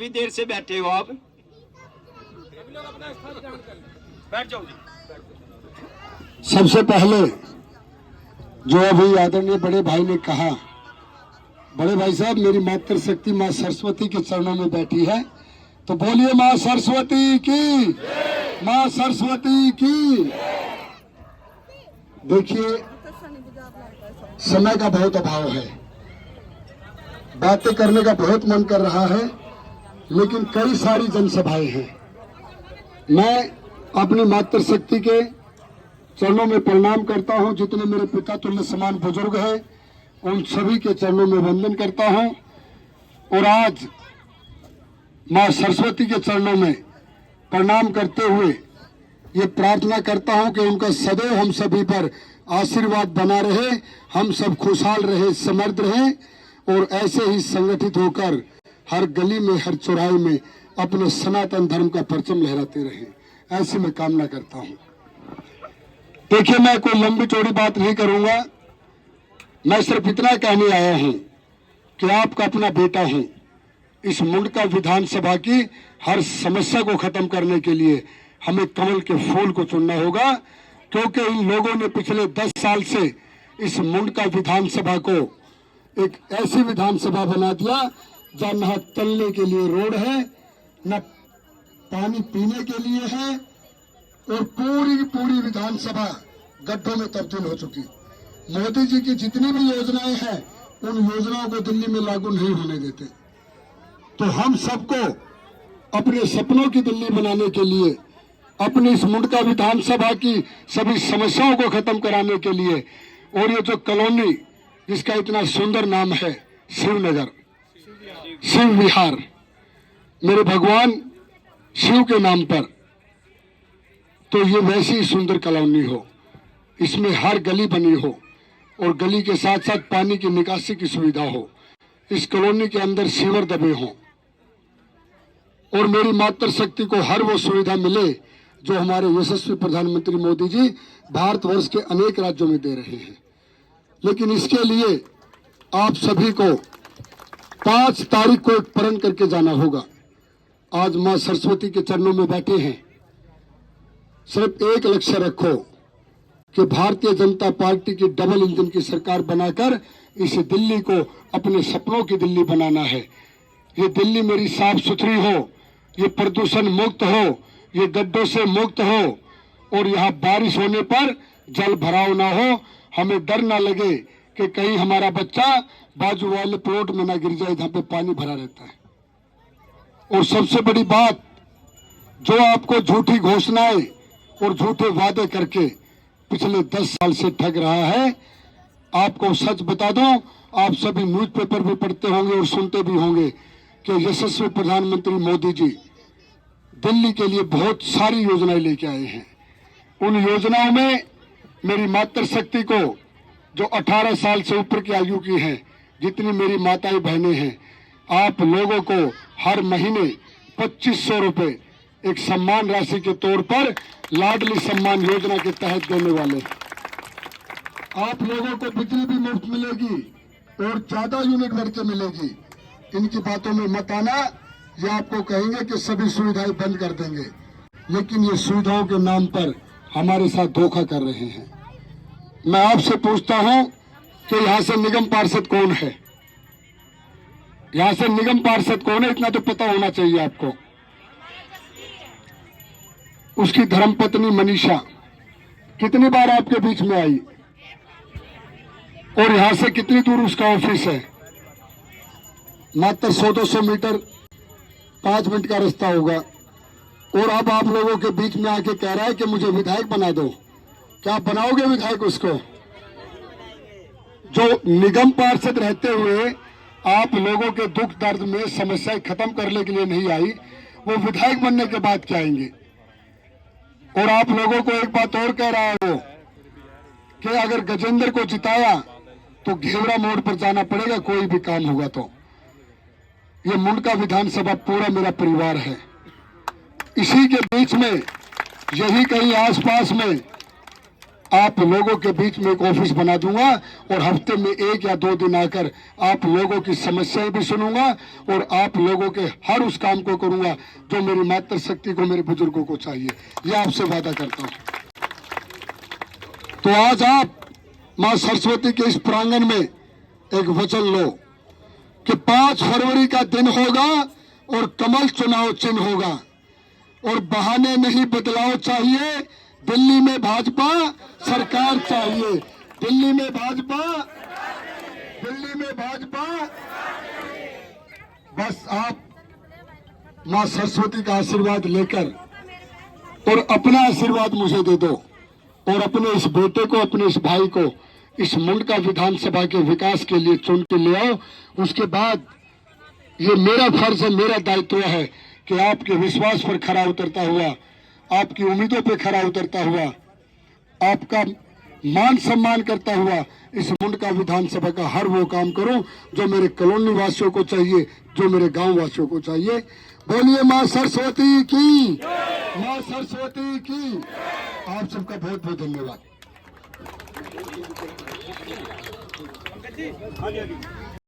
भी देर से बैठे हो आप, बैठ जाओ जी। सबसे पहले जो अभी आदरणीय बड़े भाई ने कहा, बड़े भाई साहब मेरी मातृशक्ति माँ सरस्वती के चरणों में बैठी है, तो बोलिए माँ सरस्वती की, माँ सरस्वती की। देखिए समय का बहुत अभाव है, बातें करने का बहुत मन कर रहा है, लेकिन कई सारी जनसभाएं हैं। मैं अपनी मातृशक्ति के चरणों में प्रणाम करता हूं। जितने मेरे पिता तुल्य समान बुजुर्ग हैं उन सभी के चरणों में वंदन करता हूं, और आज मां सरस्वती के चरणों में प्रणाम करते हुए ये प्रार्थना करता हूं कि उनका सदैव हम सभी पर आशीर्वाद बना रहे, हम सब खुशहाल रहे, समृद्ध रहे, और ऐसे ही संगठित होकर हर गली में हर चौराहे में अपने सनातन धर्म का परचम लहराते रहे, ऐसी मैं कामना करता हूं। देखिए मैं कोई लंबी चौड़ी बात नहीं करूंगा, मैं सिर्फ इतना कहने आया हूं कि आपका अपना बेटा हूं। इस मुंडका विधानसभा की हर समस्या को खत्म करने के लिए हमें कमल के फूल को चुनना होगा, क्योंकि इन लोगों ने पिछले 10 साल से इस मुंडका विधानसभा को एक ऐसी विधानसभा बना दिया जहां न चलने के लिए रोड है, न पानी पीने के लिए है, और पूरी की पूरी विधानसभा गड्ढों में तब्दील हो चुकी। मोदी जी की जितनी भी योजनाएं हैं उन योजनाओं को दिल्ली में लागू नहीं होने देते। तो हम सबको अपने सपनों की दिल्ली बनाने के लिए, अपनी इस मुंडका विधानसभा की सभी समस्याओं को खत्म कराने के लिए, और ये जो कॉलोनी जिसका इतना सुंदर नाम है शिवनगर, शिव विहार, मेरे भगवान शिव के नाम पर, तो ये वैसी ही सुंदर कॉलोनी हो, इसमें हर गली बनी हो, और गली के साथ साथ पानी की निकासी की सुविधा हो, इस कॉलोनी के अंदर सीवर दबे हों, और मेरी मातृशक्ति को हर वो सुविधा मिले जो हमारे यशस्वी प्रधानमंत्री मोदी जी भारतवर्ष के अनेक राज्यों में दे रहे हैं। लेकिन इसके लिए आप सभी को 5 तारीख को एक प्रण करके जाना होगा। आज मां सरस्वती के चरणों में बैठे हैं, सिर्फ एक लक्ष्य रखो कि भारतीय जनता पार्टी की डबल इंजन की सरकार बनाकर इस दिल्ली को अपने सपनों की दिल्ली बनाना है। ये दिल्ली मेरी साफ सुथरी हो, ये प्रदूषण मुक्त हो, ये गड्ढों से मुक्त हो, और यहाँ बारिश होने पर जल भराव ना हो, हमें डर ना लगे कि कहीं हमारा बच्चा बाजू वाले प्लॉट में ना गिर जाए जहाँ पे पानी भरा रहता है। और सबसे बड़ी बात, जो आपको झूठी घोषणाएं और झूठे वादे करके पिछले 10 साल से ठग रहा है, आपको सच बता दूं, आप सभी न्यूज़पेपर भी पढ़ते होंगे और सुनते भी होंगे कि यशस्वी प्रधानमंत्री मोदी जी दिल्ली के लिए बहुत सारी योजनाएं लेके आए हैं। उन योजनाओं में मेरी मातृशक्ति को, जो 18 साल से ऊपर की आयु की हैं, जितनी मेरी माताएं बहनें हैं, आप लोगों को हर महीने 2500 रुपए एक सम्मान राशि के तौर पर लाडली सम्मान योजना के तहत देने वाले। आप लोगों को बिजली भी मुफ्त मिलेगी और ज्यादा यूनिट बढ़ के मिलेगी। इनकी बातों में मत आना, ये आपको कहेंगे कि सभी सुविधाएं बंद कर देंगे, लेकिन ये सुविधाओं के नाम पर हमारे साथ धोखा कर रहे हैं। मैं आपसे पूछता हूं कि यहाँ से निगम पार्षद कौन है? यहाँ से निगम पार्षद कौन है? इतना तो पता होना चाहिए आपको। उसकी धर्मपत्नी मनीषा कितनी बार आपके बीच में आई, और यहां से कितनी दूर उसका ऑफिस है? मात्र 100-200 मीटर, 5 मिनट का रास्ता होगा, और अब आप लोगों के बीच में आके कह रहा है कि मुझे विधायक बना दो। क्या आप बनाओगे विधायक उसको? जो निगम पार्षद रहते हुए आप लोगों के दुख दर्द में समस्याएं खत्म करने के लिए नहीं आई, वो विधायक बनने के बाद क्या आएंगे? और आप लोगों को एक बात और कह रहा है वो कि अगर गजेंद्र को जिताया तो घेवरा मोड़ पर जाना पड़ेगा, कोई भी काम होगा तो। ये मुंडका विधानसभा पूरा मेरा परिवार है। इसी के बीच में, यही कहीं आसपास में आप लोगों के बीच में एक ऑफिस बना दूंगा और हफ्ते में 1 या 2 दिन आकर आप लोगों की समस्याएं भी सुनूंगा और आप लोगों के हर उस काम को करूंगा जो मेरी मातृशक्ति को, मेरे बुजुर्गों को चाहिए। यह आपसे वादा करता हूं। तो आज आप मां सरस्वती के इस प्रांगण में एक वचन लो कि 5 फरवरी का दिन होगा और कमल चुनाव चिन्ह होगा और बहाने नहीं, बदलाव चाहिए। दिल्ली में भाजपा सरकार चाहिए। दिल्ली में भाजपा, दिल्ली में भाजपा। बस आप मां सरस्वती का आशीर्वाद लेकर और अपना आशीर्वाद मुझे दे दो और अपने इस बेटे को, अपने इस भाई को इस मुंडका विधानसभा के विकास के लिए चुन के ले आओ। उसके बाद ये मेरा फर्ज है, मेरा दायित्व है कि आपके विश्वास पर खरा उतरता हुआ, आपकी उम्मीदों पर खरा उतरता हुआ, आपका मान सम्मान करता हुआ इस मुंडका विधानसभा का हर वो काम करूं जो मेरे कॉलोनी वासियों को चाहिए, जो मेरे गांव वासियों को चाहिए। बोलिए मां सरस्वती की, मां सरस्वती की। आप सबका बहुत बहुत धन्यवाद।